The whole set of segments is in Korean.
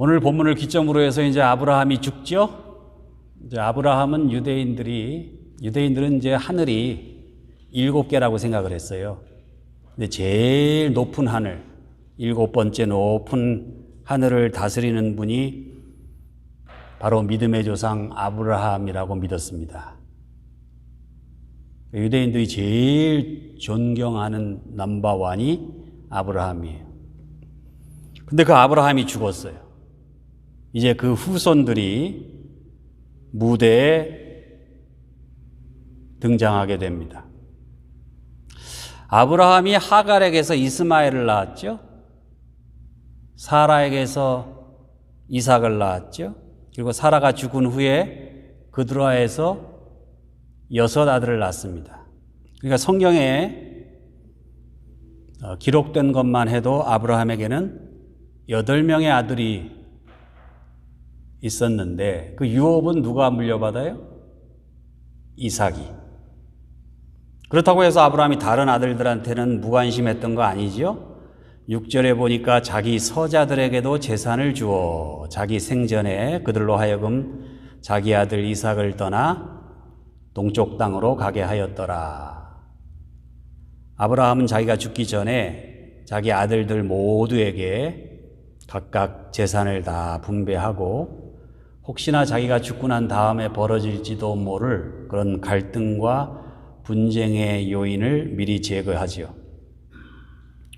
오늘 본문을 기점으로 해서 이제 아브라함이 죽죠. 이제 아브라함은 유대인들은 이제 하늘이 7개라고 생각을 했어요. 근데 제일 높은 하늘, 7번째 높은 하늘을 다스리는 분이 바로 믿음의 조상 아브라함이라고 믿었습니다. 유대인들이 제일 존경하는 넘버원이 아브라함이에요. 근데 그 아브라함이 죽었어요. 이제 그 후손들이 무대에 등장하게 됩니다. 아브라함이 하갈에게서 이스마엘을 낳았죠. 사라에게서 이삭을 낳았죠. 그리고 사라가 죽은 후에 그드라에서 6 아들을 낳습니다. 그러니까 성경에 기록된 것만 해도 아브라함에게는 8명의 아들이 있었는데 그 유업은 누가 물려받아요? 이삭이. 그렇다고 해서 아브라함이 다른 아들들한테는 무관심했던 거 아니죠? 6절에 보니까 자기 서자들에게도 재산을 주어 자기 생전에 그들로 하여금 자기 아들 이삭을 떠나 동쪽 땅으로 가게 하였더라. 아브라함은 자기가 죽기 전에 자기 아들들 모두에게 각각 재산을 다 분배하고 혹시나 자기가 죽고 난 다음에 벌어질지도 모를 그런 갈등과 분쟁의 요인을 미리 제거하지요.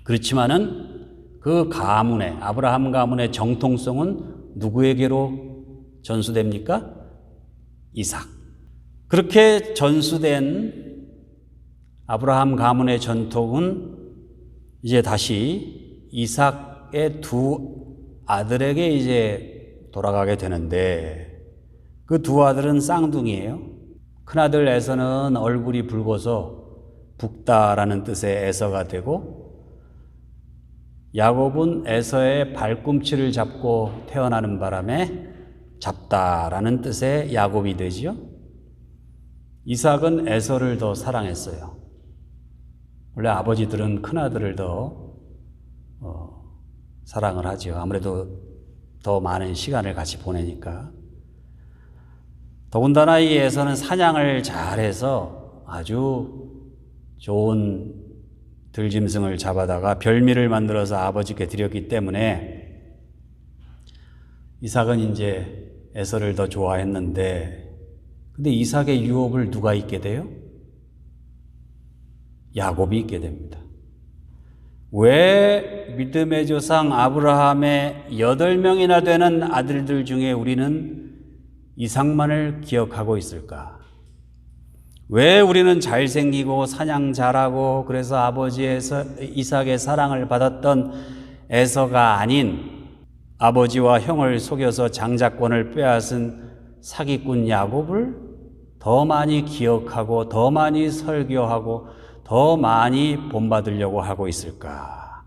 그렇지만은 그 가문의, 아브라함 가문의 정통성은 누구에게로 전수됩니까? 이삭. 그렇게 전수된 아브라함 가문의 전통은 이제 다시 이삭의 2 아들에게 이제 돌아가게 되는데 그 2 아들은 쌍둥이에요. 큰아들 에서는 얼굴이 붉어서 붓다라는 뜻의 에서가 되고 야곱은 에서의 발꿈치를 잡고 태어나는 바람에 잡다라는 뜻의 야곱이 되지요. 이삭은 에서를 더 사랑했어요. 원래 아버지들은 큰아들을 더 사랑을 하죠. 아무래도 더 많은 시간을 같이 보내니까. 더군다나 이 에서는 사냥을 잘해서 아주 좋은 들짐승을 잡아다가 별미를 만들어서 아버지께 드렸기 때문에 이삭은 이제 에서를 더 좋아했는데 근데 이삭의 유업을 누가 잊게 돼요? 야곱이 잊게 됩니다. 왜 믿음의 조상 아브라함의 8명이나 되는 아들들 중에 우리는 이삭만을 기억하고 있을까? 왜 우리는 잘생기고 사냥 잘하고 그래서 아버지에서 이삭의 사랑을 받았던 에서가 아닌 아버지와 형을 속여서 장자권을 빼앗은 사기꾼 야곱을 더 많이 기억하고 더 많이 설교하고 더 많이 본받으려고 하고 있을까?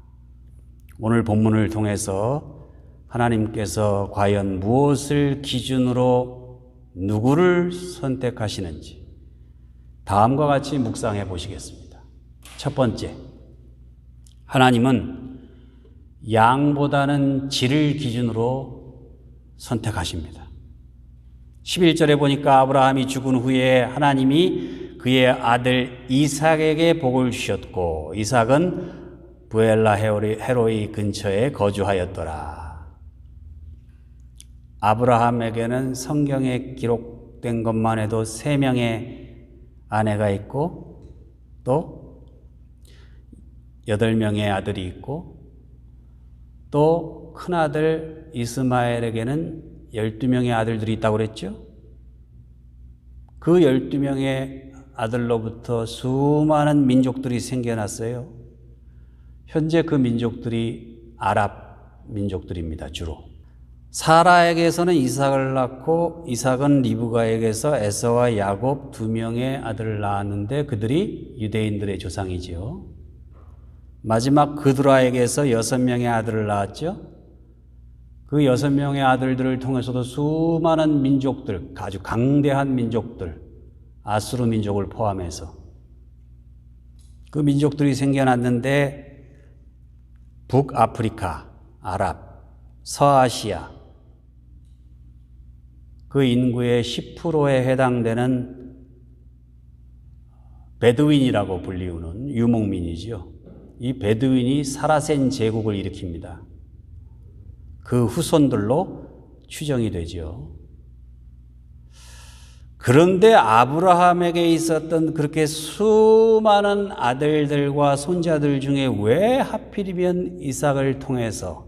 오늘 본문을 통해서 하나님께서 과연 무엇을 기준으로 누구를 선택하시는지 다음과 같이 묵상해 보시겠습니다. 첫 번째, 하나님은 양보다는 질을 기준으로 선택하십니다. 11절에 보니까 아브라함이 죽은 후에 하나님이 그의 아들 이삭에게 복을 주셨고 이삭은 부엘라 헤로이 근처에 거주하였더라. 아브라함에게는 성경에 기록된 것만 해도 3명의 아내가 있고 또 8명의 아들이 있고 또 큰아들 이스마엘에게는 12명의 아들들이 있다고 그랬죠? 그 12명의 아들로부터 수많은 민족들이 생겨났어요. 현재 그 민족들이 아랍 민족들입니다. 주로. 사라에게서는 이삭을 낳고 이삭은 리브가에게서 에서와 야곱 2명의 아들을 낳았는데 그들이 유대인들의 조상이지요. 마지막 그드라에게서 6명의 아들을 낳았죠. 그 6명의 아들들을 통해서도 수많은 민족들, 아주 강대한 민족들, 아수르 민족을 포함해서 그 민족들이 생겨났는데 북아프리카, 아랍, 서아시아, 그 인구의 10%에 해당되는 베두인이라고 불리우는 유목민이지요. 이 베두인이 사라센 제국을 일으킵니다. 그 후손들로 추정이 되죠. 그런데 아브라함에게 있었던 그렇게 수많은 아들들과 손자들 중에 왜 하필이면 이삭을 통해서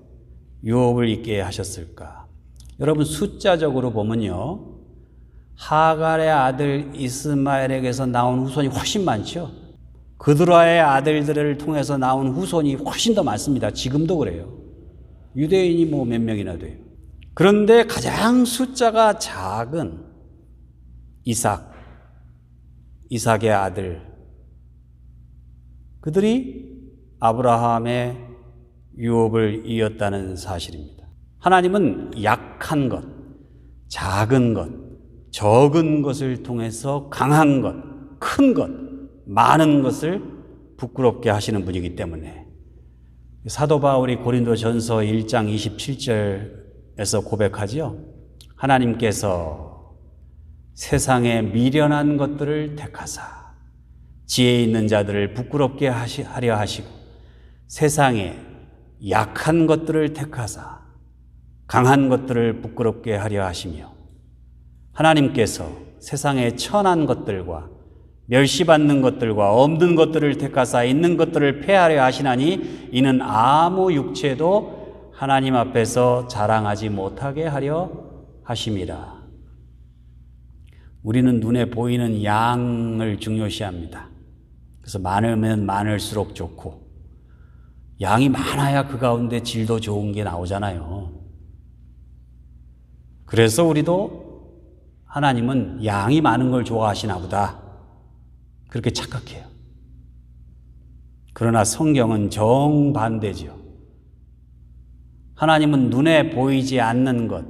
유업을 있게 하셨을까? 여러분, 숫자적으로 보면요, 하갈의 아들 이스마엘에게서 나온 후손이 훨씬 많죠. 그드라의 아들들을 통해서 나온 후손이 훨씬 더 많습니다. 지금도 그래요. 유대인이 뭐 몇 명이나 돼요. 그런데 가장 숫자가 작은 이삭의 아들, 그들이 아브라함의 유업을 이었다는 사실입니다. 하나님은 약한 것, 작은 것, 적은 것을 통해서 강한 것, 큰 것, 많은 것을 부끄럽게 하시는 분이기 때문에 사도 바울이 고린도전서 1장 27절에서 고백하지요. 하나님께서 세상에 미련한 것들을 택하사 지혜 있는 자들을 부끄럽게 하려 하시고 세상에 약한 것들을 택하사 강한 것들을 부끄럽게 하려 하시며 하나님께서 세상에 천한 것들과 멸시받는 것들과 없는 것들을 택하사 있는 것들을 폐하려 하시나니 이는 아무 육체도 하나님 앞에서 자랑하지 못하게 하려 하심이라. 우리는 눈에 보이는 양을 중요시합니다. 그래서 많으면 많을수록 좋고 양이 많아야 그 가운데 질도 좋은 게 나오잖아요. 그래서 우리도 하나님은 양이 많은 걸 좋아하시나 보다 그렇게 착각해요. 그러나 성경은 정반대죠. 하나님은 눈에 보이지 않는 것,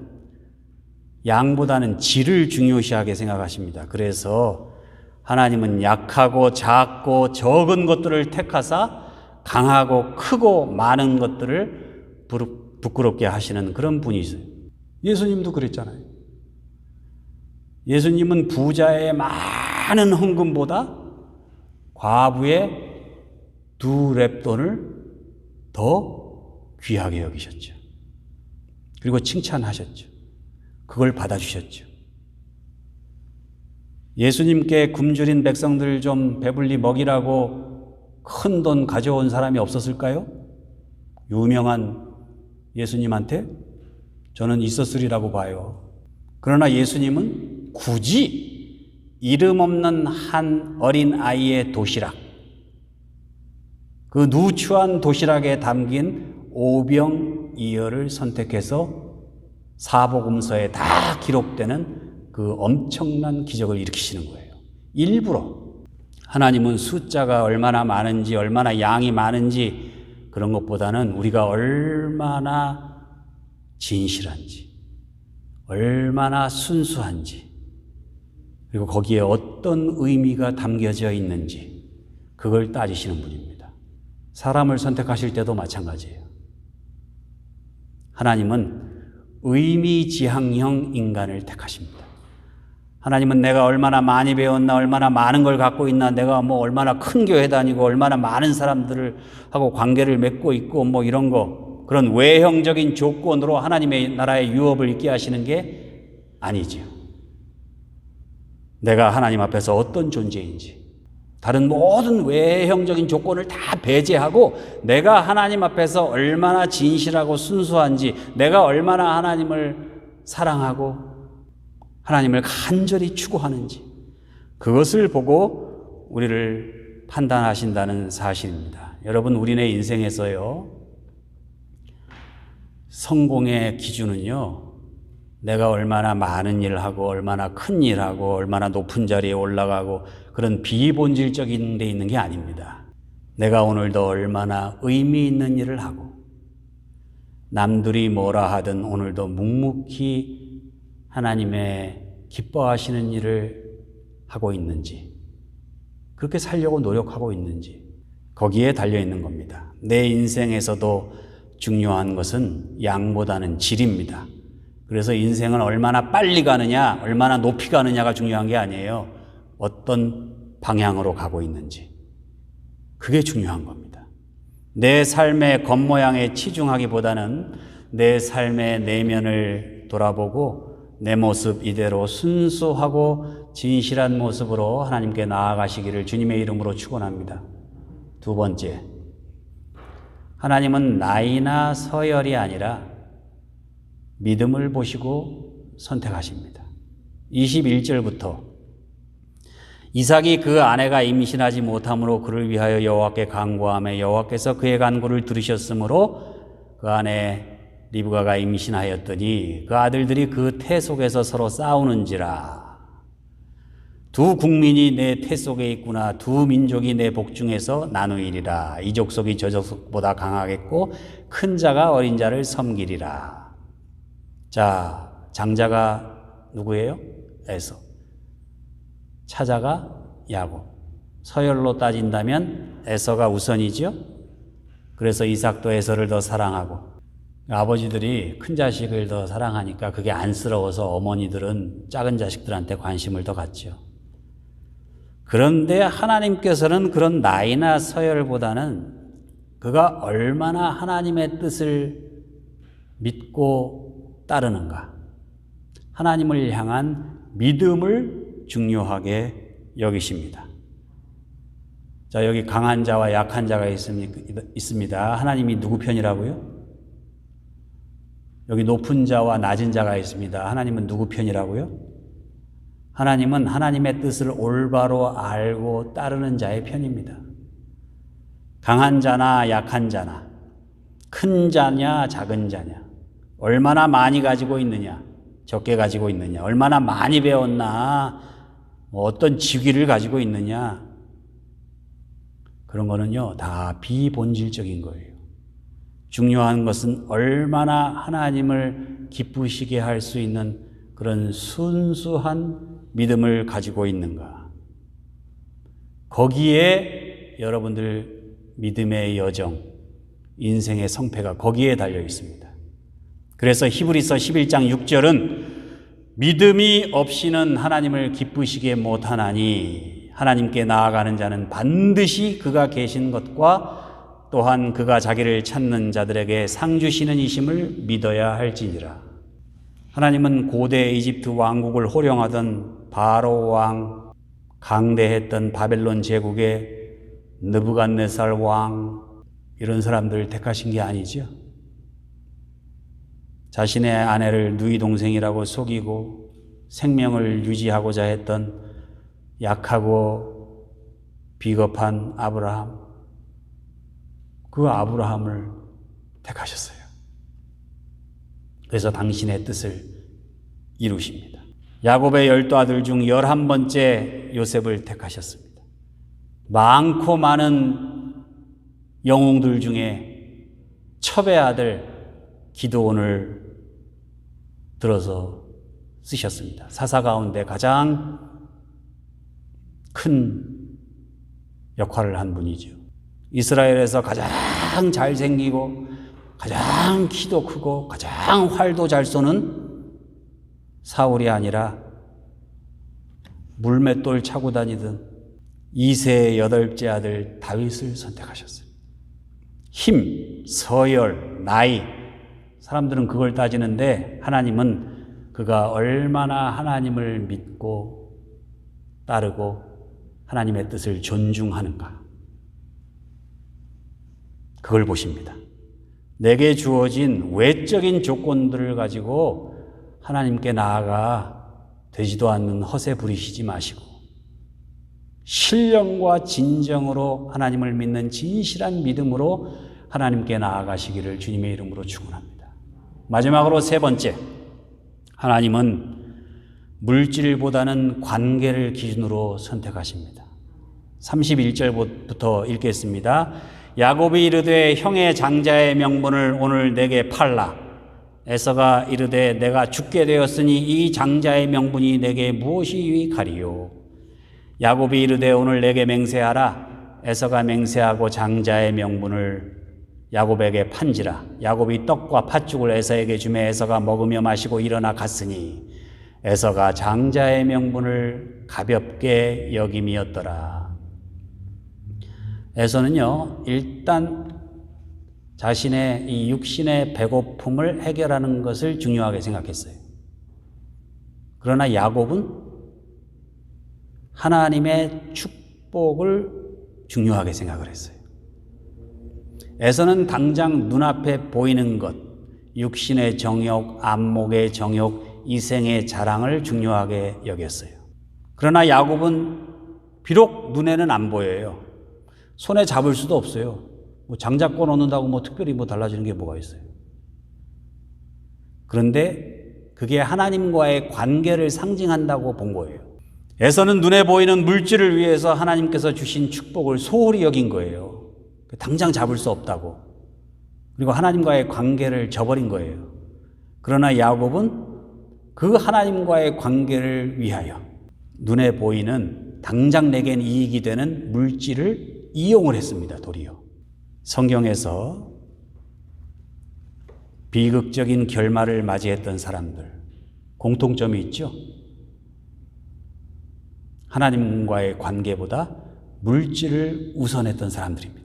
양보다는 질을 중요시하게 생각하십니다. 그래서 하나님은 약하고 작고 적은 것들을 택하사 강하고 크고 많은 것들을 부끄럽게 하시는 그런 분이세요. 예수님도 그랬잖아요. 예수님은 부자의 많은 헌금보다 과부의 2렙돈을 더 귀하게 여기셨죠. 그리고 칭찬하셨죠. 그걸 받아주셨죠. 예수님께 굶주린 백성들 좀 배불리 먹이라고 큰 돈 가져온 사람이 없었을까요? 유명한 예수님한테? 저는 있었으리라고 봐요. 그러나 예수님은 굳이 이름 없는 한 어린 아이의 도시락, 그 누추한 도시락에 담긴 오병이어를 선택해서 사복음서에 다 기록되는 그 엄청난 기적을 일으키시는 거예요. 일부러. 하나님은 숫자가 얼마나 많은지, 얼마나 양이 많은지 그런 것보다는 우리가 얼마나 진실한지, 얼마나 순수한지, 그리고 거기에 어떤 의미가 담겨져 있는지 그걸 따지시는 분입니다. 사람을 선택하실 때도 마찬가지예요. 하나님은 의미지향형 인간을 택하십니다. 하나님은 내가 얼마나 많이 배웠나, 얼마나 많은 걸 갖고 있나, 내가 뭐 얼마나 큰 교회 다니고 얼마나 많은 사람들을 하고 관계를 맺고 있고 뭐 이런 거, 그런 외형적인 조건으로 하나님의 나라의 유업을 있게 하시는 게 아니지요. 내가 하나님 앞에서 어떤 존재인지, 다른 모든 외형적인 조건을 다 배제하고 내가 하나님 앞에서 얼마나 진실하고 순수한지, 내가 얼마나 하나님을 사랑하고 하나님을 간절히 추구하는지 그것을 보고 우리를 판단하신다는 사실입니다. 여러분, 우리네 인생에서요, 성공의 기준은요, 내가 얼마나 많은 일을 하고 얼마나 큰 일을 하고 얼마나 높은 자리에 올라가고 그런 비본질적인 데 있는 게 아닙니다. 내가 오늘도 얼마나 의미 있는 일을 하고 남들이 뭐라 하든 오늘도 묵묵히 하나님의 기뻐하시는 일을 하고 있는지, 그렇게 살려고 노력하고 있는지, 거기에 달려있는 겁니다. 내 인생에서도 중요한 것은 양보다는 질입니다. 그래서 인생은 얼마나 빨리 가느냐, 얼마나 높이 가느냐가 중요한 게 아니에요. 어떤 방향으로 가고 있는지. 그게 중요한 겁니다. 내 삶의 겉모양에 치중하기보다는 내 삶의 내면을 돌아보고 내 모습 이대로 순수하고 진실한 모습으로 하나님께 나아가시기를 주님의 이름으로 축원합니다. 두 번째, 하나님은 나이나 서열이 아니라 믿음을 보시고 선택하십니다. 21절부터 이삭이 그 아내가 임신하지 못함으로 그를 위하여 여호와께 간구하며 여호와께서 그의 간구를 들으셨으므로 그 아내 리브가가 임신하였더니 그 아들들이 그 태 속에서 서로 싸우는지라. 두 국민이 내 태 속에 있구나. 두 민족이 내 복중에서 나누이리라. 이 족속이 저 족속보다 강하겠고 큰 자가 어린 자를 섬기리라. 자, 장자가 누구예요? 에서. 차자가 야곱. 서열로 따진다면 에서가 우선이죠. 그래서 이삭도 에서를 더 사랑하고, 아버지들이 큰 자식을 더 사랑하니까 그게 안쓰러워서 어머니들은 작은 자식들한테 관심을 더 갖죠. 그런데 하나님께서는 그런 나이나 서열보다는 그가 얼마나 하나님의 뜻을 믿고 따르는가, 하나님을 향한 믿음을 중요하게 여기십니다. 자, 여기 강한 자와 약한 자가 있습니다. 하나님이 누구 편이라고요? 여기 높은 자와 낮은 자가 있습니다. 하나님은 누구 편이라고요? 하나님은 하나님의 뜻을 올바로 알고 따르는 자의 편입니다. 강한 자나 약한 자나, 큰 자냐 작은 자냐, 얼마나 많이 가지고 있느냐 적게 가지고 있느냐, 얼마나 많이 배웠나, 어떤 직위를 가지고 있느냐, 그런 거는요 다 비본질적인 거예요. 중요한 것은 얼마나 하나님을 기쁘시게 할 수 있는 그런 순수한 믿음을 가지고 있는가. 거기에 여러분들 믿음의 여정, 인생의 성패가 거기에 달려 있습니다. 그래서 히브리서 11장 6절은 믿음이 없이는 하나님을 기쁘시게 못하나니 하나님께 나아가는 자는 반드시 그가 계신 것과 또한 그가 자기를 찾는 자들에게 상 주시는 이심을 믿어야 할지니라. 하나님은 고대 이집트 왕국을 호령하던 바로 왕, 강대했던 바벨론 제국의 느부갓네살 왕, 이런 사람들을 택하신 게 아니죠. 자신의 아내를 누이 동생이라고 속이고 생명을 유지하고자 했던 약하고 비겁한 아브라함, 그 아브라함을 택하셨어요. 그래서 당신의 뜻을 이루십니다. 야곱의 12아들 중 11번째 요셉을 택하셨습니다. 많고 많은 영웅들 중에 첩의 아들 기드온을 들어서 쓰셨습니다. 사사 가운데 가장 큰 역할을 한 분이죠. 이스라엘에서 가장 잘생기고 가장 키도 크고 가장 활도 잘 쏘는 사울이 아니라 물맷돌 차고 다니던 이새의 8째 아들 다윗을 선택하셨어요. 힘, 서열, 나이, 사람들은 그걸 따지는데 하나님은 그가 얼마나 하나님을 믿고 따르고 하나님의 뜻을 존중하는가, 그걸 보십니다. 내게 주어진 외적인 조건들을 가지고 하나님께 나아가 되지도 않는 허세 부리시지 마시고 신령과 진정으로 하나님을 믿는 진실한 믿음으로 하나님께 나아가시기를 주님의 이름으로 축원합니다. 마지막으로 세 번째, 하나님은 물질보다는 관계를 기준으로 선택하십니다. 31절부터 읽겠습니다. 야곱이 이르되 형의 장자의 명분을 오늘 내게 팔라. 에서가 이르되 내가 죽게 되었으니 이 장자의 명분이 내게 무엇이 유익하리요. 야곱이 이르되 오늘 내게 맹세하라. 에서가 맹세하고 장자의 명분을 야곱에게 판지라. 야곱이 떡과 팥죽을 에서에게 주매 에서가 먹으며 마시고 일어나 갔으니 에서가 장자의 명분을 가볍게 여김이었더라. 에서는요, 일단 자신의 이 육신의 배고픔을 해결하는 것을 중요하게 생각했어요. 그러나 야곱은 하나님의 축복을 중요하게 생각을 했어요. 에서는 당장 눈앞에 보이는 것, 육신의 정욕, 안목의 정욕, 이생의 자랑을 중요하게 여겼어요. 그러나 야곱은 비록 눈에는 안 보여요. 손에 잡을 수도 없어요. 뭐 장자권 얻는다고 특별히 달라지는 게 뭐가 있어요. 그런데 그게 하나님과의 관계를 상징한다고 본 거예요. 에서는 눈에 보이는 물질을 위해서 하나님께서 주신 축복을 소홀히 여긴 거예요. 당장 잡을 수 없다고. 그리고 하나님과의 관계를 저버린 거예요. 그러나 야곱은 그 하나님과의 관계를 위하여 눈에 보이는 당장 내겐 이익이 되는 물질을 이용을 했습니다. 도리어. 성경에서 비극적인 결말을 맞이했던 사람들, 공통점이 있죠. 하나님과의 관계보다 물질을 우선했던 사람들입니다.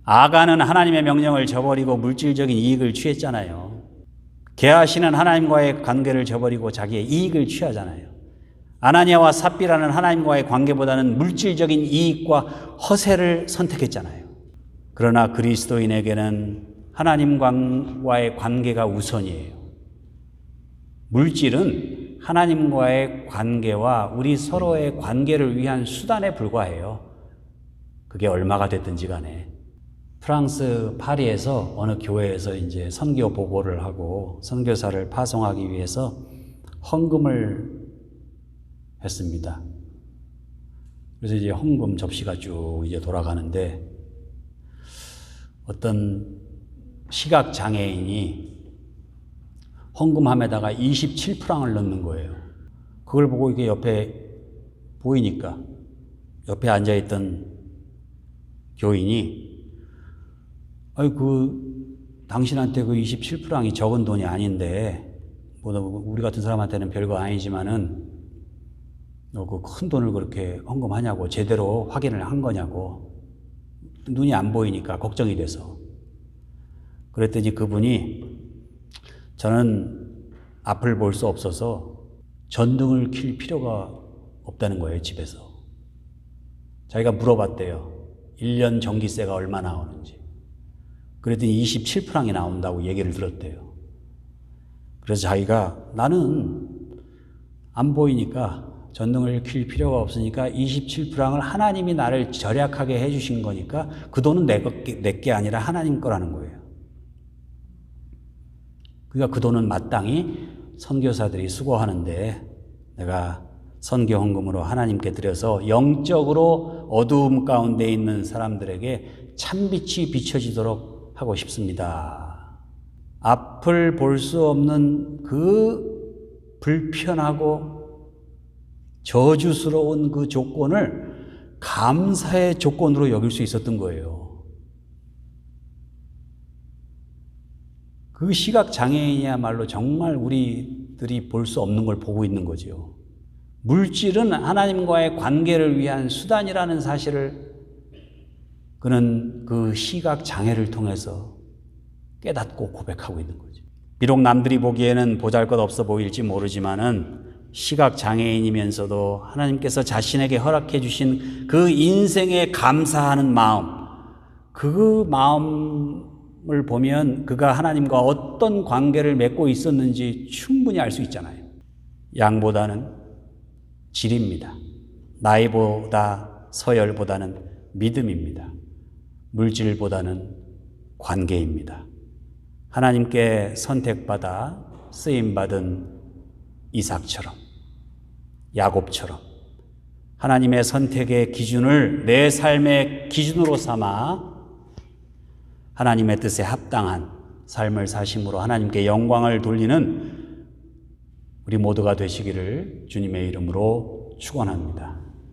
아간은 하나님의 명령을 저버리고 물질적인 이익을 취했잖아요. 게하시는 하나님과의 관계를 저버리고 자기의 이익을 취하잖아요. 아나니아와 삽비라는 하나님과의 관계보다는 물질적인 이익과 허세를 선택했잖아요. 그러나 그리스도인에게는 하나님과의 관계가 우선이에요. 물질은 하나님과의 관계와 우리 서로의 관계를 위한 수단에 불과해요. 그게 얼마가 됐든지 간에. 프랑스 파리에서 어느 교회에서 이제 선교 보고를 하고 선교사를 파송하기 위해서 헌금을 했습니다. 그래서 이제 헌금 접시가 쭉 이제 돌아가는데 어떤 시각 장애인이 헌금함에다가 27프랑을 넣는 거예요. 그걸 보고 이게 옆에 보이니까 옆에 앉아있던 교인이 당신한테 그 27프랑이 적은 돈이 아닌데 우리 같은 사람한테는 별거 아니지만은 너 그 큰 돈을 그렇게 헌금하냐고 제대로 확인을 한 거냐고 눈이 안 보이니까 걱정이 돼서 그랬더니 그분이 저는 앞을 볼 수 없어서 전등을 킬 필요가 없다는 거예요. 집에서 자기가 물어봤대요. 1년 전기세가 얼마 나오는지. 그랬더니 27프랑이 나온다고 얘기를 들었대요. 그래서 자기가 나는 안 보이니까 전등을 킬 필요가 없으니까 27프랑을 하나님이 나를 절약하게 해주신 거니까 그 돈은 내게 아니라 하나님 거라는 거예요. 그러니까 그 돈은 마땅히 선교사들이 수고하는데 내가 선교 헌금으로 하나님께 드려서 영적으로 어두움 가운데 있는 사람들에게 참빛이 비춰지도록 하고 싶습니다. 앞을 볼 수 없는 그 불편하고 저주스러운 그 조건을 감사의 조건으로 여길 수 있었던 거예요. 그 시각 장애인이야말로 정말 우리들이 볼 수 없는 걸 보고 있는 거죠. 물질은 하나님과의 관계를 위한 수단이라는 사실을 그는 그 시각 장애를 통해서 깨닫고 고백하고 있는 거죠. 비록 남들이 보기에는 보잘것없어 보일지 모르지만은 시각 장애인이면서도 하나님께서 자신에게 허락해 주신 그 인생에 감사하는 마음, 그 마음을 보면 그가 하나님과 어떤 관계를 맺고 있었는지 충분히 알 수 있잖아요. 양보다는 질입니다. 나이보다 서열보다는 믿음입니다. 물질보다는 관계입니다. 하나님께 선택받아 쓰임받은 이삭처럼, 야곱처럼 하나님의 선택의 기준을 내 삶의 기준으로 삼아 하나님의 뜻에 합당한 삶을 사심으로 하나님께 영광을 돌리는 우리 모두가 되시기를 주님의 이름으로 축원합니다.